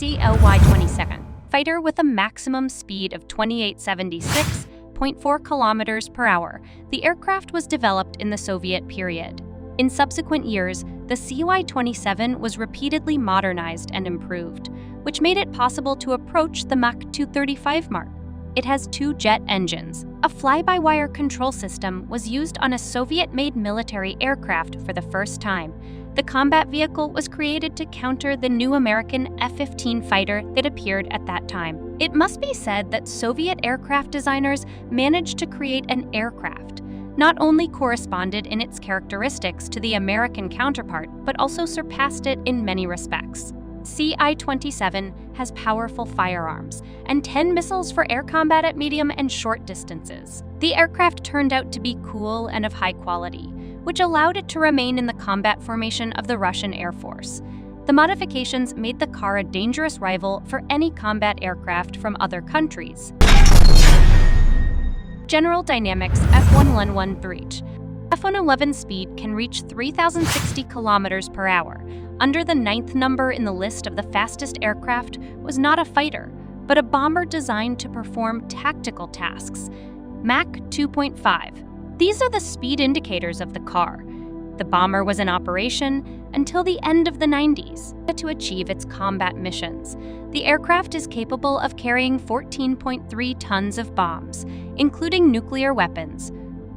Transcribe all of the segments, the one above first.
CLY-27, fighter with a maximum speed of 2876.4 kilometers per hour. The aircraft was developed in the Soviet period. In subsequent years, the CY-27 was repeatedly modernized and improved, which made it possible to approach the Mach 235 mark. It has two jet engines. A fly-by-wire control system was used on a Soviet-made military aircraft for the first time. The combat vehicle was created to counter the new American F-15 fighter that appeared at that time. It must be said that Soviet aircraft designers managed to create an aircraft not only corresponded in its characteristics to the American counterpart, but also surpassed it in many respects. CI-27 has powerful firearms and 10 missiles for air combat at medium and short distances. The aircraft turned out to be cool and of high quality, which allowed it to remain in the combat formation of the Russian Air Force. The modifications made the car a dangerous rival for any combat aircraft from other countries. General Dynamics F111 breach. F111 speed can reach 3,060 kilometers per hour. Under the 9th number in the list of the fastest aircraft was not a fighter, but a bomber designed to perform tactical tasks. Mach 2.5. These are the speed indicators of the car. The bomber was in operation until the end of the 90s to achieve its combat missions. The aircraft is capable of carrying 14.3 tons of bombs, including nuclear weapons.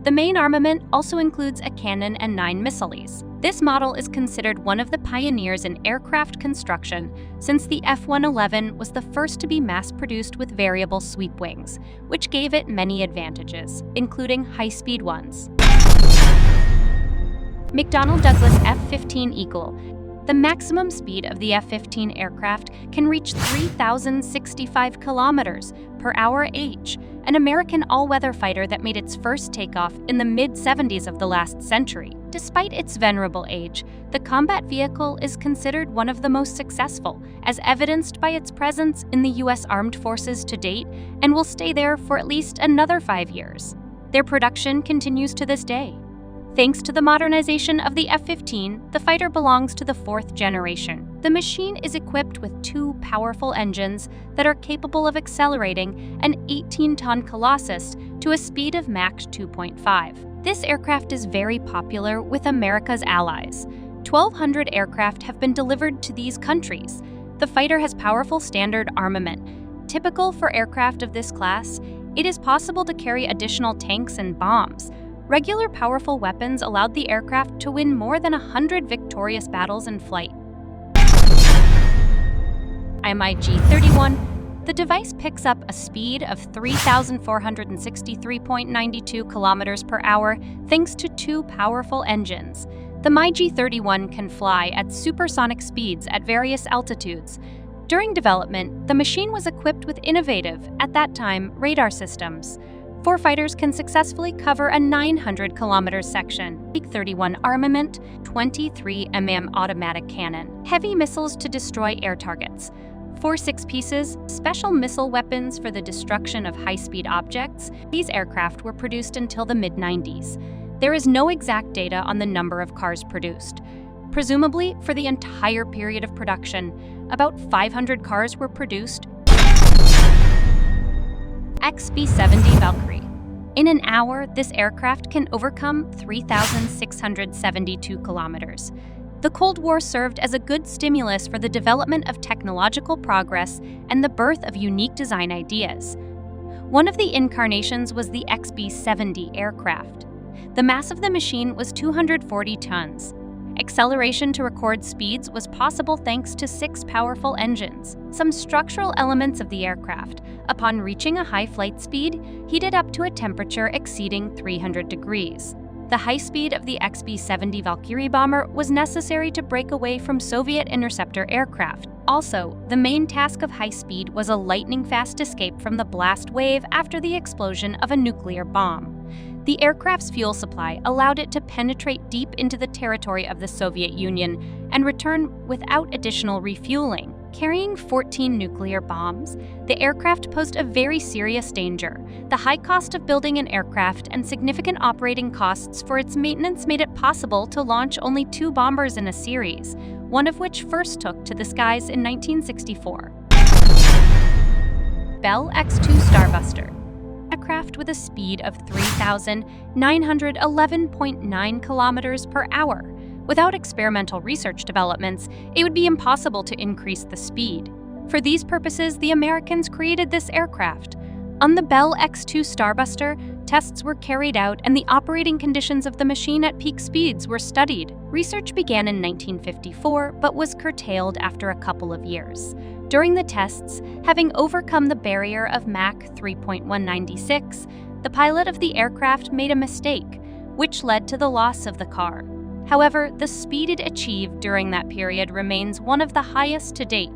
The main armament also includes a cannon and 9 missiles. This model is considered one of the pioneers in aircraft construction, since the F111 was the first to be mass-produced with variable sweep wings, which gave it many advantages, including high-speed ones. McDonnell Douglas F-15 Eagle. The maximum speed of the F-15 aircraft can reach 3,065 kilometers per hour H, an American all-weather fighter that made its first takeoff in the mid-70s of the last century. Despite its venerable age, the combat vehicle is considered one of the most successful, as evidenced by its presence in the U.S. Armed Forces to date, and will stay there for at least another 5 years. Their production continues to this day. Thanks to the modernization of the F-15, the fighter belongs to the 4th generation. The machine is equipped with 2 powerful engines that are capable of accelerating an 18-ton Colossus to a speed of Mach 2.5. This aircraft is very popular with America's allies. 1,200 aircraft have been delivered to these countries. The fighter has powerful standard armament. Typical for aircraft of this class, it is possible to carry additional tanks and bombs. Regular powerful weapons allowed the aircraft to win more than 100 victorious battles in flight. MiG-31. The device picks up a speed of 3,463.92 kilometers per hour thanks to 2 powerful engines. The MiG-31 can fly at supersonic speeds at various altitudes. During development, the machine was equipped with innovative, at that time, radar systems. 4 fighters can successfully cover a 900-kilometer section. MiG-31 armament, 23 mm automatic cannon, heavy missiles to destroy air targets, 4 6-pieces, special missile weapons for the destruction of high-speed objects. These aircraft were produced until the mid-90s. There is no exact data on the number of cars produced. Presumably, for the entire period of production, about 500 cars were produced. XB-70 Valkyrie. In an hour, this aircraft can overcome 3,672 kilometers. The Cold War served as a good stimulus for the development of technological progress and the birth of unique design ideas. One of the incarnations was the XB-70 aircraft. The mass of the machine was 240 tons. Acceleration to record speeds was possible thanks to 6 powerful engines. Some structural elements of the aircraft, upon reaching a high flight speed, heated up to a temperature exceeding 300 degrees. The high speed of the XB-70 Valkyrie bomber was necessary to break away from Soviet interceptor aircraft. Also, the main task of high speed was a lightning-fast escape from the blast wave after the explosion of a nuclear bomb. The aircraft's fuel supply allowed it to penetrate deep into the territory of the Soviet Union and return without additional refueling. Carrying 14 nuclear bombs, the aircraft posed a very serious danger. The high cost of building an aircraft and significant operating costs for its maintenance made it possible to launch only 2 bombers in a series, one of which first took to the skies in 1964. Bell X-2 Starbuster, a craft with a speed of 3,911.9 kilometers per hour. Without experimental research developments, it would be impossible to increase the speed. For these purposes, the Americans created this aircraft. On the Bell X-2 Starbuster, tests were carried out and the operating conditions of the machine at peak speeds were studied. Research began in 1954 but was curtailed after a couple of years. During the tests, having overcome the barrier of Mach 3.196, the pilot of the aircraft made a mistake, which led to the loss of the car. However, the speed it achieved during that period remains one of the highest to date.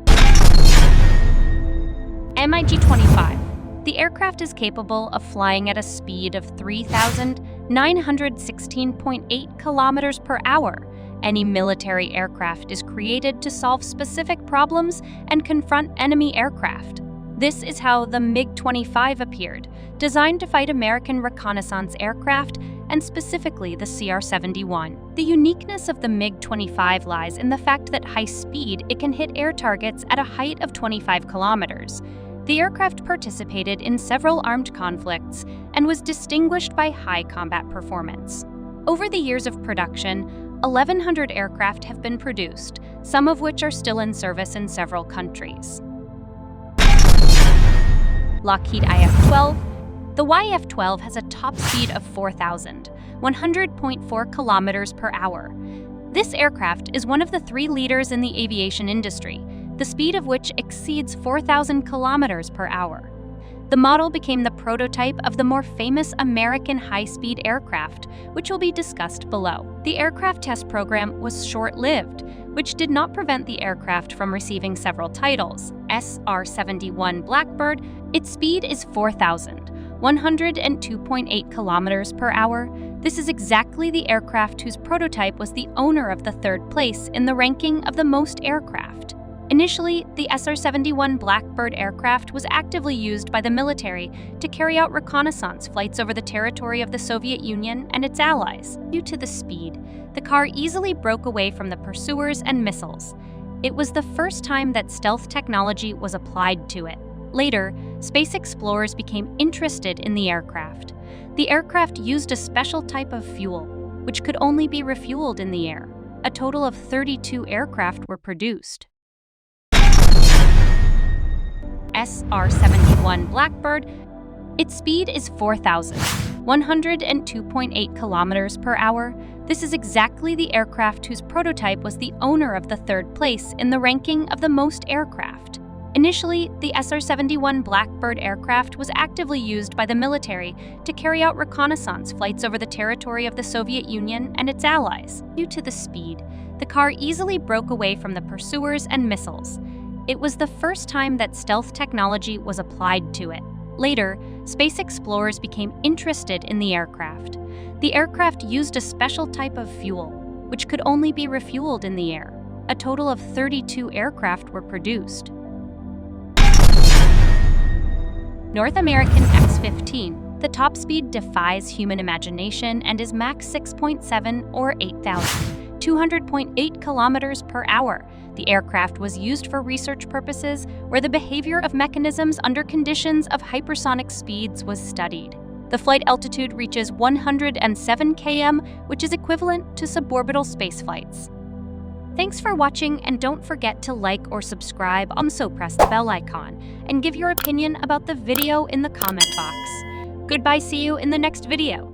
MiG-25. The aircraft is capable of flying at a speed of 3,916.8 kilometers per hour. Any military aircraft is created to solve specific problems and confront enemy aircraft. This is how the MiG-25 appeared, designed to fight American reconnaissance aircraft and specifically the CR-71. The uniqueness of the MiG-25 lies in the fact that high speed it can hit air targets at a height of 25 kilometers. The aircraft participated in several armed conflicts and was distinguished by high combat performance. Over the years of production, 1,100 aircraft have been produced, some of which are still in service in several countries. Lockheed IF-12. The YF-12 has a top speed of 4,100.4 kilometers per hour. This aircraft is one of the 3 leaders in the aviation industry, the speed of which exceeds 4,000 kilometers per hour. The model became the prototype of the more famous American high-speed aircraft, which will be discussed below. The aircraft test program was short-lived, which did not prevent the aircraft from receiving several titles. SR-71 Blackbird, its speed is 4,102.8 kilometers per hour. This is exactly the aircraft whose prototype was the owner of the 3rd place in the ranking of the most aircraft. Initially, the SR-71 Blackbird aircraft was actively used by the military to carry out reconnaissance flights over the territory of the Soviet Union and its allies. Due to the speed, the car easily broke away from the pursuers and missiles. It was the first time that stealth technology was applied to it. Later, space explorers became interested in the aircraft. The aircraft used a special type of fuel, which could only be refueled in the air. A total of 32 aircraft were produced. SR-71 Blackbird. Its speed is 4,102.8 kilometers per hour. This is exactly the aircraft whose prototype was the owner of the 3rd place in the ranking of the most aircraft. Initially, the SR-71 Blackbird aircraft was actively used by the military to carry out reconnaissance flights over the territory of the Soviet Union and its allies. Due to the speed, the car easily broke away from the pursuers and missiles. It was the first time that stealth technology was applied to it. Later, space explorers became interested in the aircraft. The aircraft used a special type of fuel, which could only be refueled in the air. A total of 32 aircraft were produced. North American X-15. The top speed defies human imagination and is Mach 6.7 or 8,200.8 kilometers per hour. The aircraft was used for research purposes where the behavior of mechanisms under conditions of hypersonic speeds was studied. The flight altitude reaches 107 km, which is equivalent to suborbital spaceflights. Thanks for watching, and don't forget to like or subscribe. Also press the bell icon and give your opinion about the video in the comment box. Goodbye, see you in the next video.